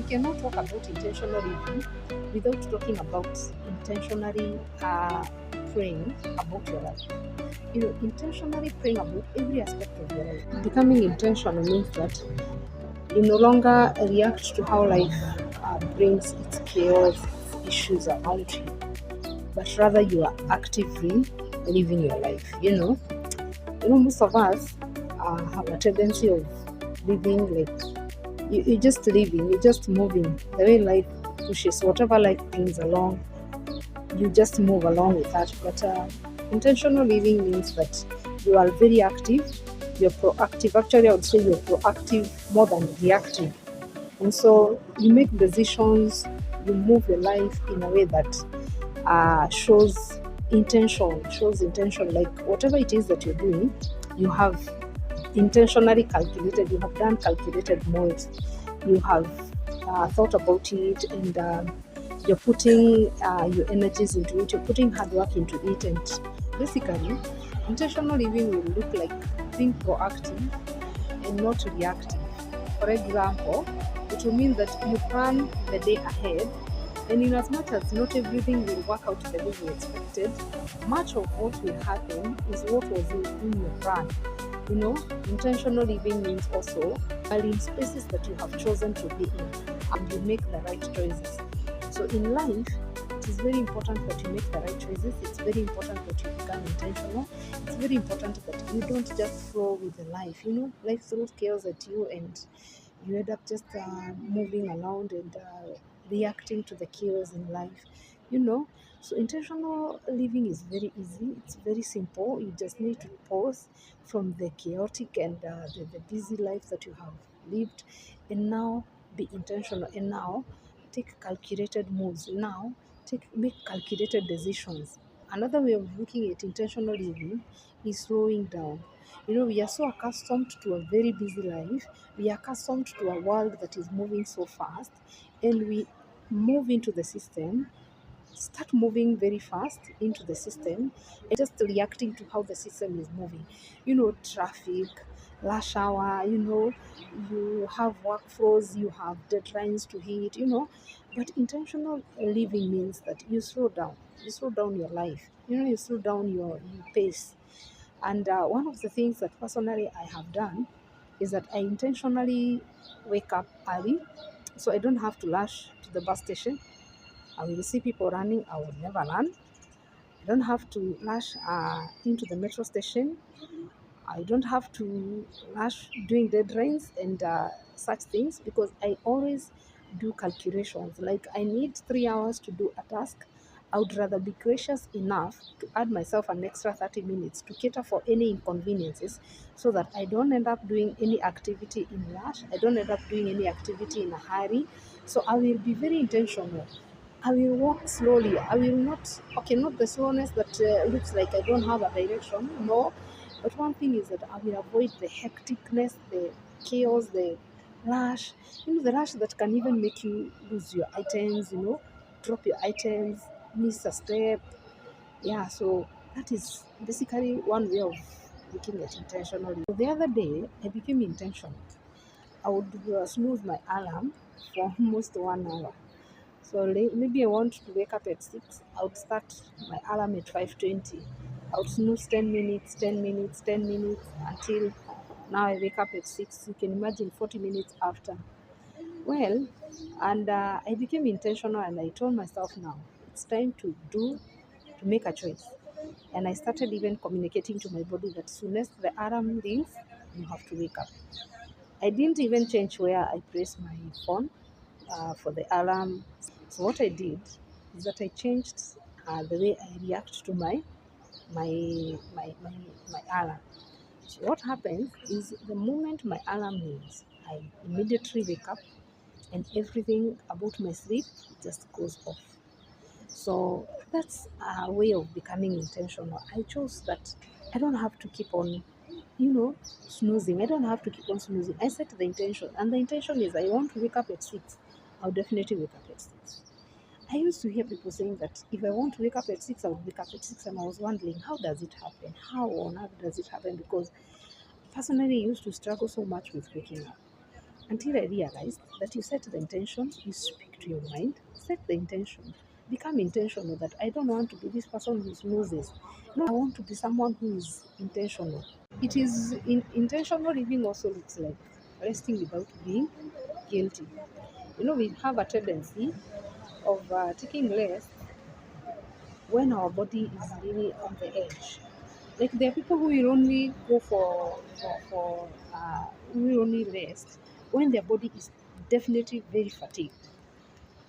cannot talk about intentional living without talking about intentionally praying about your life. Intentionally praying about every aspect of your life. Becoming intentional means that you no longer react to how life brings its chaos, its issues around you, but rather you are actively living your life. Most of us have a tendency of living like you just living, you're just moving the way life pushes, whatever life brings along, you just move along with that. But intentional living means that you are very active, you're proactive. Actually, I would say you're proactive more than reactive. And so you make decisions, you move your life in a way that shows intention, like whatever it is that you're doing, you have intentionally calculated, you have done calculated moves, you have thought about it, and you're putting your energies into it, you're putting hard work into it. And basically, intentional living will look like being proactive and not reactive. For example, it will mean that you plan the day ahead, and in as much as not everything will work out the way you expected, much of what will happen is what was in your plan. Intentional living means also valuing spaces that you have chosen to be in, and you make the right choices. So in life, it is very important that you make the right choices. It's very important that you become intentional. It's very important that you don't just flow with the life. Life throws chaos at you, and you end up just moving around and reacting to the chaos in life. You know, so intentional living is very easy. It's very simple. You just need to pause from the chaotic and the busy life that you have lived, and now be intentional. And now take calculated moves. Now make calculated decisions. Another way of looking at intentional living is slowing down. We are so accustomed to a very busy life. We are accustomed to a world that is moving so fast, and we move into the system, start moving very fast into the system, and just reacting to how the system is moving. Traffic, rush hour, you have workflows, you have deadlines to hit, but intentional living means that you slow down. You slow down your life. You slow down your pace. And one of the things that personally I have done is that I intentionally wake up early so I don't have to rush to the bus station. I will see people running, I will never run. I don't have to rush into the metro station. I don't have to rush doing deadlines and such things, because I always do calculations. Like I need 3 hours to do a task. I would rather be gracious enough to add myself an extra 30 minutes to cater for any inconveniences, so that I don't end up doing any activity in rush. I don't end up doing any activity in a hurry. So I will be very intentional. I will walk slowly. I will not, okay, not the slowness that looks like I don't have a direction. No. But one thing is that I will avoid the hecticness, the chaos, the rush. The rush that can even make you lose your items, drop your items, miss a step. Yeah, so that is basically one way of looking at intentionally. The other day, I became intentional. I would snooze my alarm for almost 1 hour. So maybe I want to wake up at 6. I would start my alarm at 5:20. I would snooze 10 minutes, 10 minutes, 10 minutes until now I wake up at 6. You can imagine 40 minutes after. Well, and I became intentional, and I told myself now it's time to make a choice. And I started even communicating to my body that soonest the alarm rings, you have to wake up. I didn't even change where I place my phone for the alarm. So what I did is that I changed the way I react to my my my, my alarm. So what happens is the moment my alarm rings, I immediately wake up, and everything about my sleep just goes off. So that's a way of becoming intentional. I chose that I don't have to keep on, snoozing. I don't have to keep on snoozing. I set the intention, and the intention is I want to wake up at 6. I'll definitely wake up at 6. I used to hear people saying that if I want to wake up at 6, I would wake up at 6, and I was wondering, how does it happen? How on earth does it happen? Because personally, I used to struggle so much with waking up. until I realized that you set the intention, you speak to your mind, set the intention, become intentional that I don't want to be this person who snoozes. No, I want to be someone who is intentional. It is intentional living also looks like resting without being guilty. We have a tendency of taking rest when our body is really on the edge. Like there are people who will only go for who will only rest when their body is definitely very fatigued.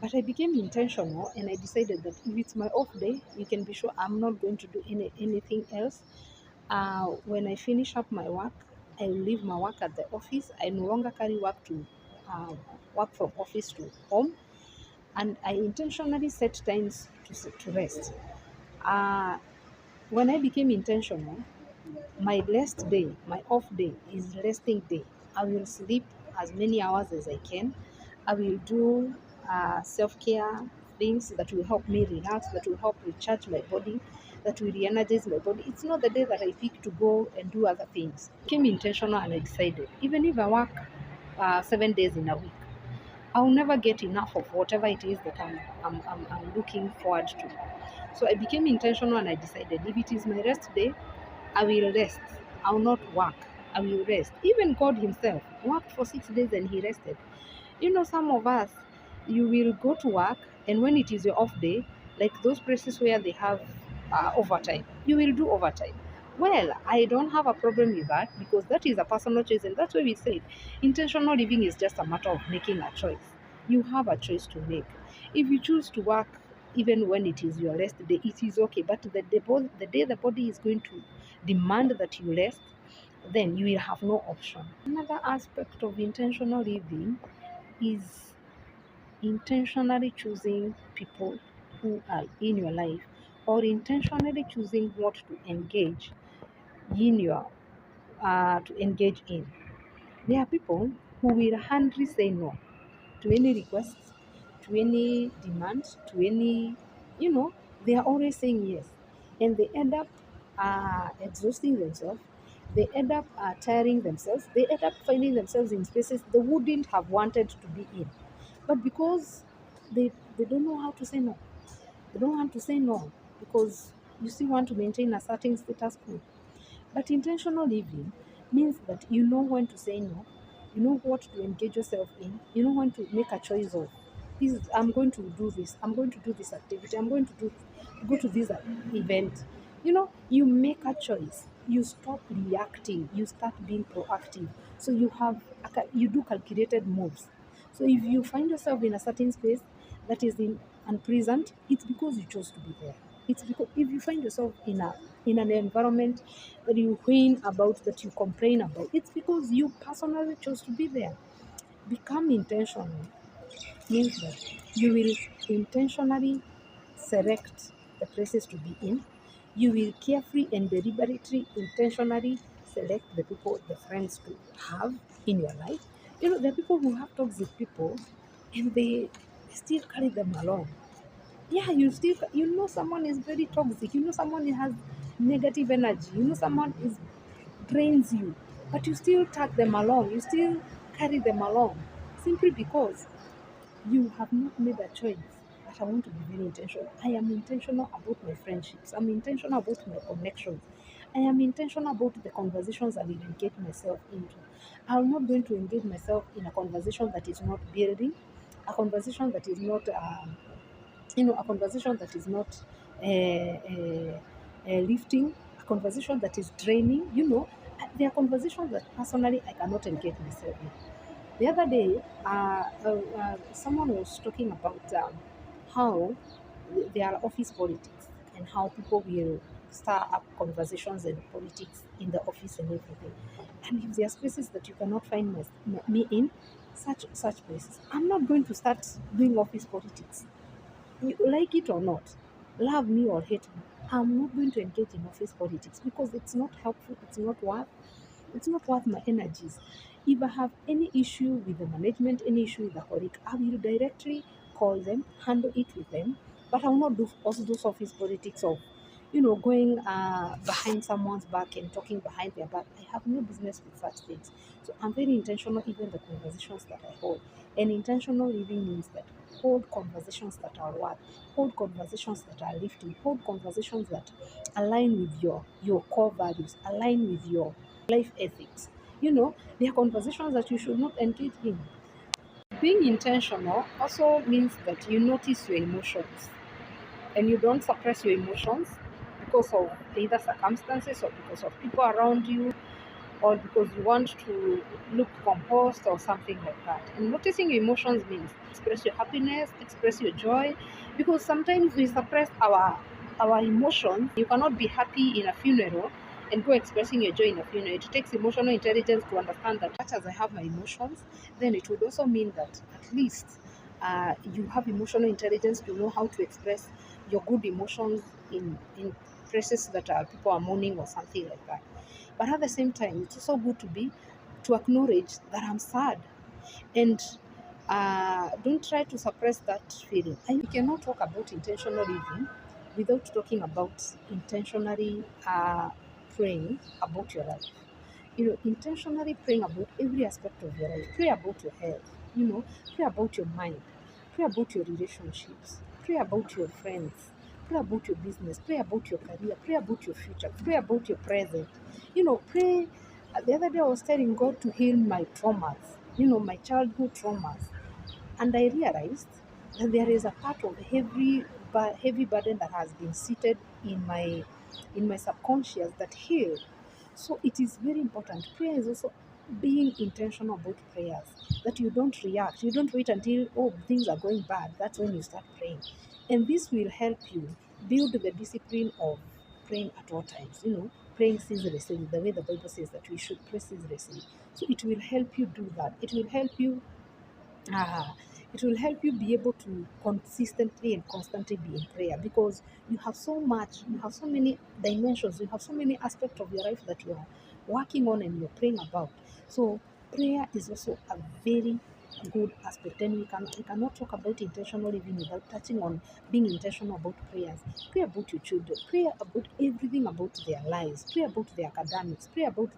But I became intentional and I decided that if it's my off day, you can be sure I'm not going to do anything else. When I finish up my work, I will leave my work at the office. I no longer carry uh, work from office to home, and I intentionally set times to rest. Uh, when I became intentional, my rest day, my off day is resting day. I will sleep as many hours as I can. I will do self care things that will help me relax, that will help recharge my body, that will re energize my body. It's not the day that I pick to go and do other things. I became intentional and I decided, even if I work 7 days in a week, I'll never get enough of whatever it is that I'm looking forward to. So I became intentional and I decided if it is my rest day, I will rest. I will not work. I will rest. Even God Himself worked for 6 days and He rested. Some of us, you will go to work, and when it is your off day, like those places where they have overtime, you will do overtime. Well, I don't have a problem with that because that is a personal choice, and that's why we said intentional living is just a matter of making a choice. You have a choice to make. If you choose to work even when it is your rest day, it is okay. But the day the body is going to demand that you rest, then you will have no option. Another aspect of intentional living is intentionally choosing people who are in your life, or intentionally choosing what to engage in your to engage in. There are people who will handily say no to any requests, to any demands, to any, they are always saying yes. And they end up exhausting themselves. They end up tiring themselves. They end up finding themselves in spaces they wouldn't have wanted to be in. But because they don't know how to say no, they don't want to say no because you still want to maintain a certain status quo. But intentional living means that you know when to say no, you know what to engage yourself in, you know when to make a choice of I'm going to do this, I'm going to do this activity, I'm going to go to this event. You make a choice. You stop reacting, you start being proactive. So you do calculated moves. So if you find yourself in a certain space that is in unpleasant, it's because you chose to be there. It's because if you find yourself in an environment that you whine about, that you complain about, it's because you personally chose to be there. Become intentional means that you will intentionally select the places to be in. You will carefully and deliberately, intentionally select the people, the friends to have in your life. There are people who have toxic people and they still carry them along. Yeah, someone is very toxic, someone has negative energy, someone is drains you, but you still tag them along, you still carry them along, simply because you have not made a choice that I want to be very intentional. I am intentional about my friendships. I'm intentional about my connections. I am intentional about the conversations I will engage myself into. I'm not going to engage myself in a conversation that is not building, a conversation that is not a conversation that is not lifting, a conversation that is draining. There are conversations that personally I cannot engage myself in. The other day, someone was talking about how there are office politics and how people will stir up conversations and politics in the office and everything. And if there are spaces that you cannot find me in, such places, I'm not going to start doing office politics. You like it or not, love me or hate me, I'm not going to engage in office politics because it's not helpful, it's not worth my energies. If I have any issue with the management, any issue with the colleague, I will directly call them, handle it with them, but I will not do also those office politics of going behind someone's back and talking behind their back. I have no business with such things. So I'm very intentional, even the conversations that I hold. And intentional living means that hold conversations that are what? Hold conversations that are lifting, hold conversations that align with your core values, align with your life ethics. There are conversations that you should not engage in. Being intentional also means that you notice your emotions and you don't suppress your emotions because of either circumstances or because of people around you or because you want to look composed or something like that. And noticing your emotions means express your happiness, express your joy, because sometimes we suppress our emotions. You cannot be happy in a funeral and go expressing your joy in a funeral. It takes emotional intelligence to understand that as I have my emotions, then it would also mean that at least you have emotional intelligence to know how to express your good emotions in places that people are mourning or something like that. But at the same time, it's also good to acknowledge that I'm sad, and don't try to suppress that feeling. And we cannot talk about intentional living without talking about intentionally praying about your life. Intentionally praying about every aspect of your life. Pray about your health. Pray about your mind. Pray about your relationships. Pray about your friends. Pray about your business. Pray about your career. Pray about your future. Pray about your present. Pray. The other day I was telling God to heal my traumas, my childhood traumas. And I realized that there is a part of heavy burden that has been seated in my subconscious that healed. So it is very important. Prayer is also being intentional about prayers. That you don't react. You don't wait until things are going bad. That's when you start praying. And this will help you build the discipline of praying at all times. Praying ceaselessly, the way the Bible says that we should pray ceaselessly. So it will help you do that. Ah, it will help you be able to consistently and constantly be in prayer, because you have so many dimensions, you have so many aspects of your life that you are working on and you're praying about. So prayer is also a very good aspect, and we cannot talk about intentional living without touching on being intentional about prayers. Pray about your children, pray about everything about their lives, pray about their academics, pray about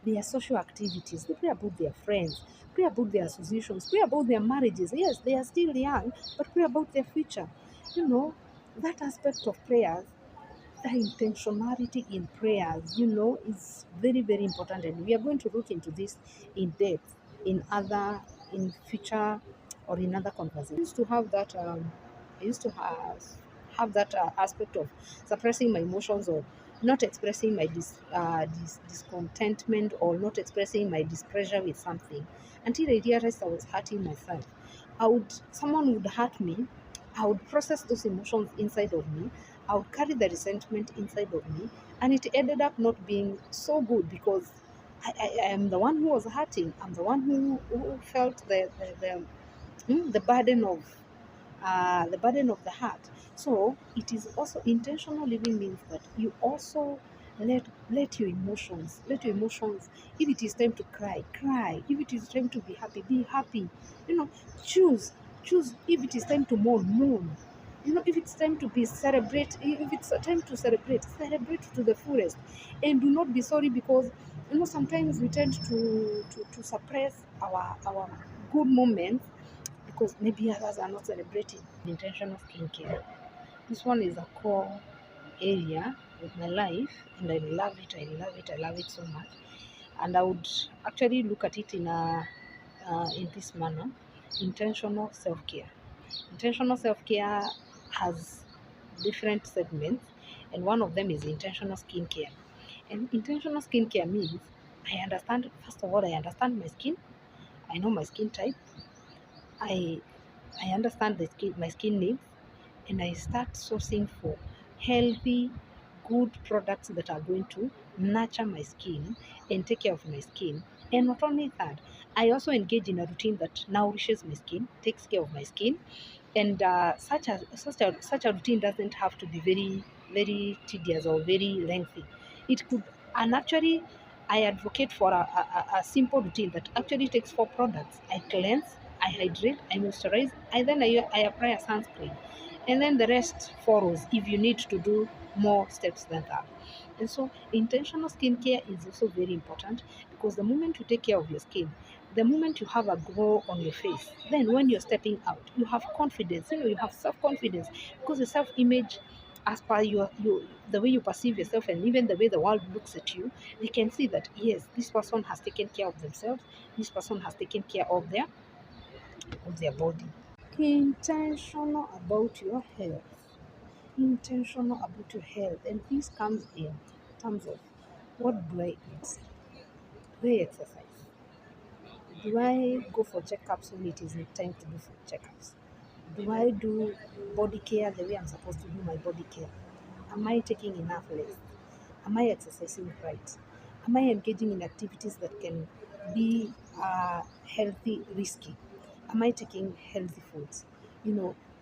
their social activities, pray about their friends, pray about their associations, pray about their marriages. Yes, they are still young, but pray about their future. That aspect of prayers, the intentionality in prayers, is very, very important. And we are going to look into this in depth in future or in other conversations. I used to have that aspect of suppressing my emotions or not expressing my discontentment or not expressing my displeasure with something until I realized I was hurting myself. Someone would hurt me, I would process those emotions inside of me, I would carry the resentment inside of me, and it ended up not being so good because I am the one who was hurting. I'm the one who felt the burden of the heart. So it is also intentional living means that you also let your emotions. If it is time to cry, cry. If it is time to be happy, be happy. You know, choose choose. If it is time to mourn. If it's time to be celebrate, if it's a time to celebrate to the fullest, and do not be sorry because sometimes we tend to suppress our good moments because maybe others are not celebrating. Intentional skincare. This one is a core area with my life, and I love it. I love it. I love it so much. And I would actually look at it in this manner: intentional self care. Intentional self care has different segments, and one of them is intentional skincare. And intentional skincare means first of all, I understand my skin. I know my skin type. I I understand my skin needs, and I start sourcing for healthy, good products that are going to nurture my skin and take care of my skin. And not only that, I also engage in a routine that nourishes my skin, takes care of my skin, and such a routine doesn't have to be very very tedious or very lengthy. It could and actually I advocate for a simple routine that actually takes 4 products. I cleanse, I hydrate, I moisturize, I apply a sunscreen, and then the rest follows if you need to do more steps than that. And so intentional skincare is also very important, because the moment you take care of your skin, the moment you have a glow on your face, then when you're stepping out, you have confidence, you have self-confidence, because the self-image, as per the way you perceive yourself, and even the way the world looks at you, they can see that yes, this person has taken care of themselves, this person has taken care of their body. Intentional about your health. Intentional about your health. And this comes in terms of, what do I eat? Do I exercise? Do I go for checkups when it is time to do for checkups? Do I do body care the way I'm supposed to do my body care? Am I taking enough rest? Am I exercising right? Am I engaging in activities that can be healthy, risky? Am I taking healthy foods?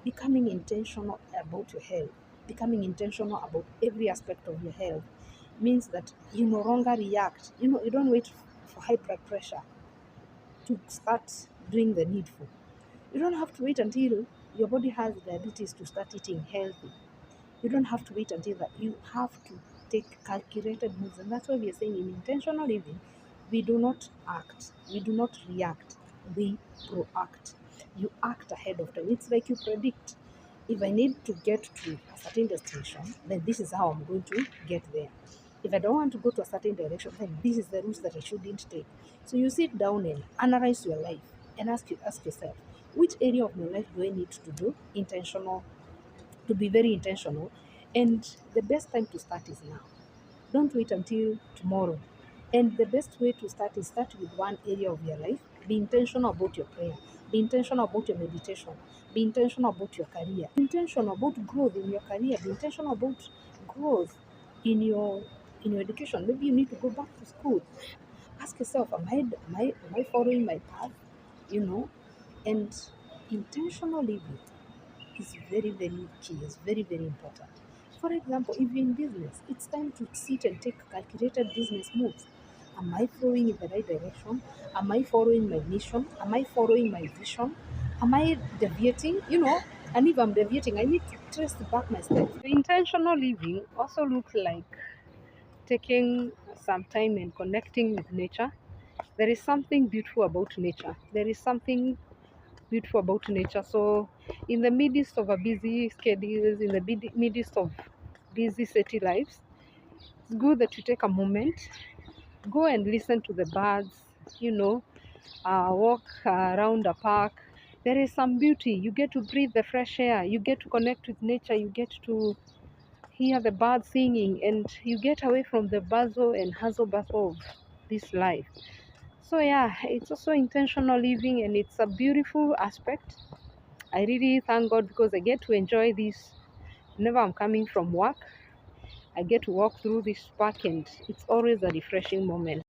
Becoming intentional about your health, becoming intentional about every aspect of your health means that you no longer react. You don't wait for high blood pressure to start doing the needful. You don't have to wait until your body has the abilities to start eating healthy. You don't have to wait until that. You have to take calculated moves. And that's why we are saying in intentional living, we do not act, we do not react, we proact. You act ahead of time. It's like you predict, if I need to get to a certain destination, then this is how I'm going to get there. If I don't want to go to a certain direction, then this is the route that I shouldn't take. So you sit down and analyze your life and ask yourself, which area of my life do I need to do intentional, to be very intentional? And the best time to start is now. Don't wait until tomorrow. And the best way to start is start with one area of your life. Be intentional about your prayer. Be intentional about your meditation. Be intentional about your career. Be intentional about growth in your career. Be intentional about growth in your education. Maybe you need to go back to school. Ask yourself, am I following my path? You know, and intentional living is very, very key, is very, very important. For example, if you're in business, it's time to sit and take calculated business moves. Am I flowing in the right direction? Am I following my mission? Am I following my vision? Am I deviating? And if I'm deviating, I need to trace back my steps. Intentional living also looks like taking some time and connecting with nature. There is something beautiful about nature. There is something beautiful about nature. So, in the midst of a busy schedules, in the midst of busy city lives, it's good that you take a moment, go and listen to the birds, walk around a park. There is some beauty. You get to breathe the fresh air, you get to connect with nature, you get to hear the birds singing, and you get away from the bustle and hustle bustle of this life. So, yeah, it's also intentional living, and it's a beautiful aspect. I really thank God because I get to enjoy this whenever I'm coming from work. I get to walk through this park, and it's always a refreshing moment.